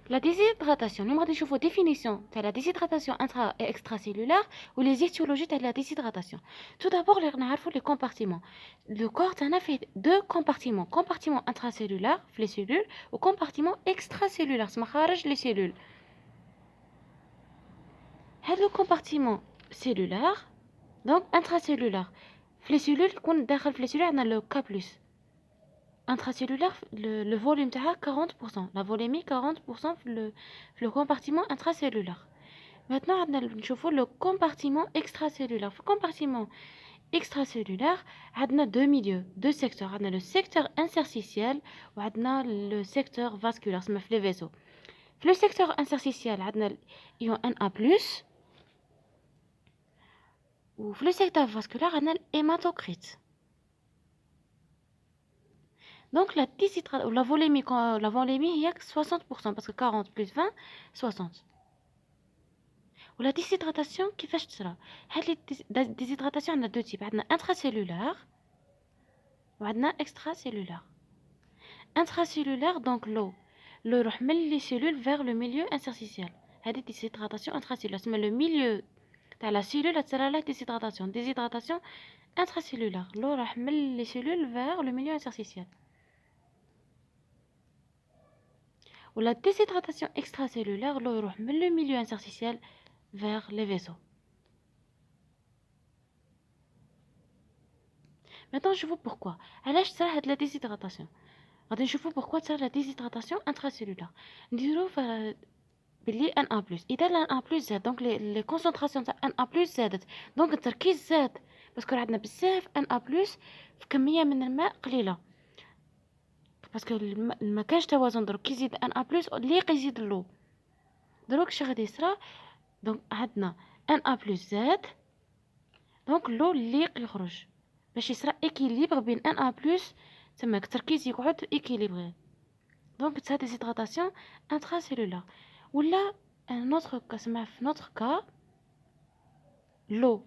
La déshydratation, nous avons une définition de la déshydratation intra- et extracellulaire ou les étiologies de la déshydratation. Tout d'abord, nous avons les compartiments. Le corps a fait deux compartiments. Compartiment intracellulaire, les cellules, ou compartiment extracellulaire, c'est les cellules. Le compartiment cellulaire, donc intracellulaire. Les cellules, quand dans les cellules, on a le K+. Intracellulaire, le volume est 40%. La volémie 40% le compartiment intracellulaire. Maintenant, on a le compartiment extracellulaire. Le compartiment extracellulaire, on a deux milieux, deux secteurs. On a le secteur interstitiel et on a le secteur vasculaire, c'est les vaisseaux. Le secteur interstitiel, on a l'ion Na+, ou le secteur vasculaire, on a l'hématocrite. Donc la volémie est 60% parce que 40 plus 20, 60. Ou la déshydratation, qui fait cela? La déshydratation, on a deux types. On a intracellulaire ou on a extracellulaire. Intracellulaire, donc l'eau. L'eau ramène les cellules vers le milieu interstitiel. C'est déshydratation intracellulaire. C'est le milieu de la cellule, c'est la déshydratation. Déshydratation intracellulaire. L'eau ramène les cellules vers le milieu interstitiel. Ou la déshydratation extracellulaire, l'eau ramène le milieu interstitiel vers les vaisseaux. Maintenant, je vois pourquoi. علاش تصير la déshydratation. غادي نشوفوا pourquoi تصير la déshydratation intracellulaire. نديرو باللي Na+. إذا Na+ زاد دونك les concentrations تاع Na+ زادت دونك التركيز زاد باسكو عندنا بزاف Na+ في كمية من الماء قليلة باسكو ما كانش توازن دروك كي يزيد Na+ اللي يزيد اللو دروك اش غادي يصرى دونك عندنا Na+ زاد دونك اللو اللي يخرج باش يصرى équilibre بين Na+, تماك التركيز يقعد équilibré. Donc ça déshydratation intracellulaire. Ou là, un autre cas, c'est في notre cas, l'eau.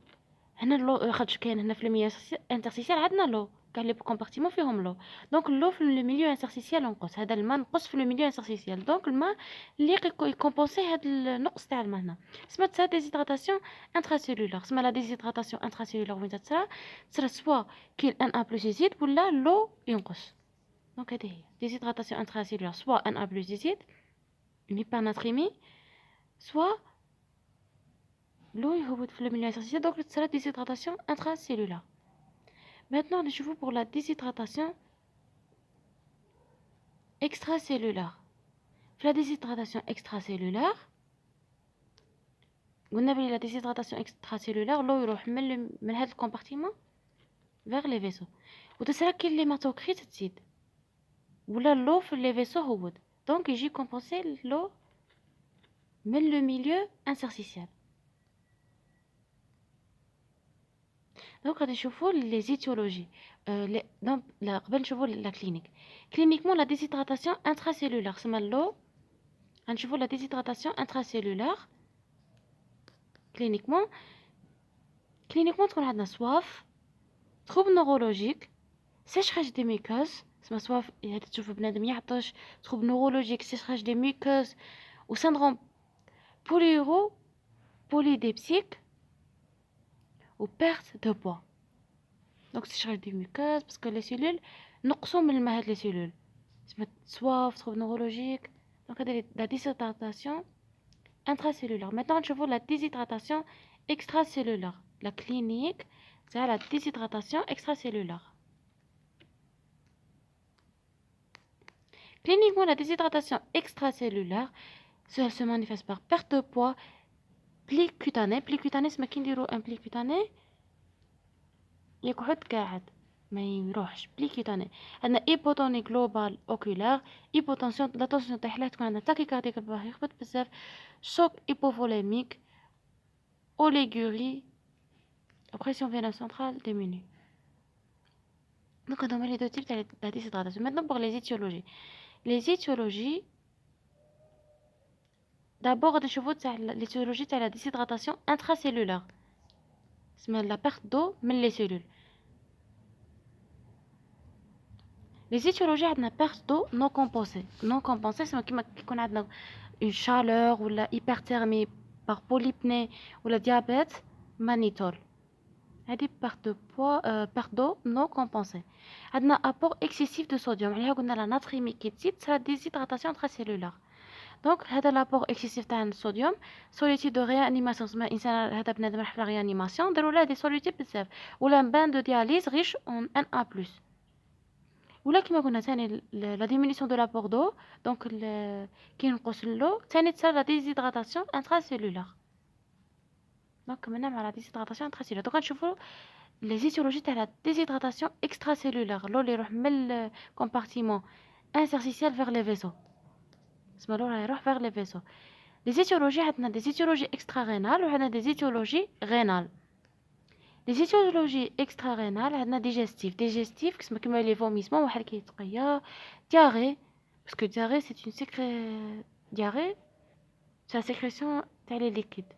هنا l'eau خاطش كاين هنا في المياه interstitiel عندنا l'eau. كاع لي كومبارتيمون فيهم l'eau. Donc l'eau في le milieu interstitiel نقص. هذا الماء نقص في le milieu interstitiel. Donc الماء اللي يكومبونسي هذا النقص تاع الماء هنا. اسمها ça déshydratation intracellulaire. اسمها la déshydratation intracellulaire وين تصرى سوا كي Na+ يزيد ولا l'eau ينقص. Donc هذه هي déshydratation intracellulaire soit Na+ يزيد une hypernatrémie soit l'eau يهبط في le milieu interstitiel donc c'est la déshydratation intracellulaire. Maintenant نشوفوا pour la déshydratation extracellulaire. في la déshydratation extracellulaire قلنا بلي la déshydratation extracellulaire l'eau يروح من هذا الكومبارتيمون vers les vaisseaux وتصرى كي l'hématocrite تزيد ولا l'eau في les vaisseaux هبط donc يجي compenser l'eau من le milieu interstitiel. Donc غادي نشوفوا les étiologies. Donc قبل نشوفوا la clinique. Cliniquement la déshydratation intracellulaire سما l'eau غنشوفوا la déshydratation intracellulaire. Cliniquement تكون عندنا soif, trouble neurologique, sécheresse des muqueuses سما soif هادي تشوفوا بنادم يعطش, trouble neurologique, sécheresse des muqueuses ou syndrome polydipsique ou perte de poids. Donc sécheresse des muqueuses parce que les cellules نقصوا من الماء هاد les cellules. Soif, trouble neurologique. Donc la déshydratation intracellulaire. Maintenant je vois la déshydratation extracellulaire. La clinique, c'est la déshydratation extracellulaire. Cliniquement, la déshydratation extracellulaire se manifeste par perte de poids, pli cutané. Pli cutané, c'est ما كنديرو un pli cutané يقعد قاعد ما يروحش بلي كيتاني. عندنا ايبوتوني جلوبال اوكولار, ايبوتنسيون لا طونسيون تاع حلاه تكون عندنا تاكيكارديك الباه يخبط بزاف, شوك ايبوفوليميك, اوليغوري, pression veineuse centrale diminuée. Donc on a les deux types de la déshydratation. Maintenant pour les étiologies. Les étiologies, d'abord l'étiologie de la déshydratation intracellulaire. C'est la perte d'eau mais les cellules. Les étiologies عندنا perte d'eau non compensée. Non compensée, c'est كيما كيكون عندنا une chaleur ولا hyperthermie par polypnée ولا diabète mannitol. هذه perte de poids, perte d'eau non compensée. عندنا apport excessif de sodium. عليها قلنا la natrémie qui تزيد صار déshydratation intracellulaire. Donc هذا l'apport excessif تاع الصوديوم solutif de réanimation. سما الانسان هذا بنادم راح في réanimation داروا له دي solutifs بزاف ولا بان دو dialyse riche en Na+. ولا كما قلنا ثاني لا diminution de l'apport d'eau. Donc كي ينقص اللو ثاني تصير لا déshydratation intracellulaire. دونك منا مع لا déshydratation intracellulaire. دوكا نشوفوا les étiologies تاع لا déshydratation extracellulaire. لو اللي يروح من الكومبارتيمون interstitiel vers les vaisseaux. اسمها لو راه يروح vers les vaisseaux. Les étiologies عندنا des étiologies extra-rénales وعندنا des étiologies rénales. Les étiologies extra-rénales عندنا digestif كما les vomissements واحد كيتقيا diarrhée parce que diarrhée c'est une diarrhée c'est la sécrétion تاع les liquides,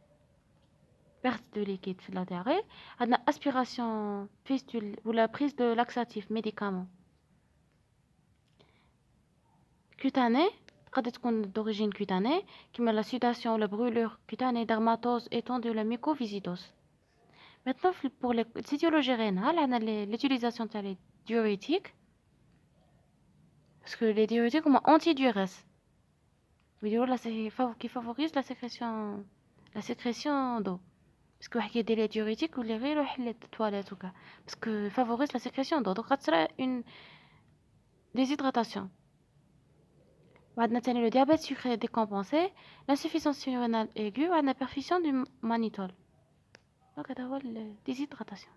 perte de liquide في la diarrhée. عندنا aspiration fistule ou la prise de laxatifs médicaments. Cutanée قد تكون d'origine cutanée كما la sudation, la brûlure cutanée, dermatose, étendue, la mucoviscidose. Maintenant, pour les étiologies rénales, on a l'utilisation des diurétiques. Parce que les diurétiques sont antidiurétiques. Qui favorisent la sécrétion d'eau. Parce que y a des diurétiques ou les toilettes. Parce que favorisent la sécrétion d'eau. Donc, ça sera une déshydratation. On a le diabète sucré décompensé, l'insuffisance rénale aiguë, on a la perfusion du mannitol. Donc, on a la déshydratation.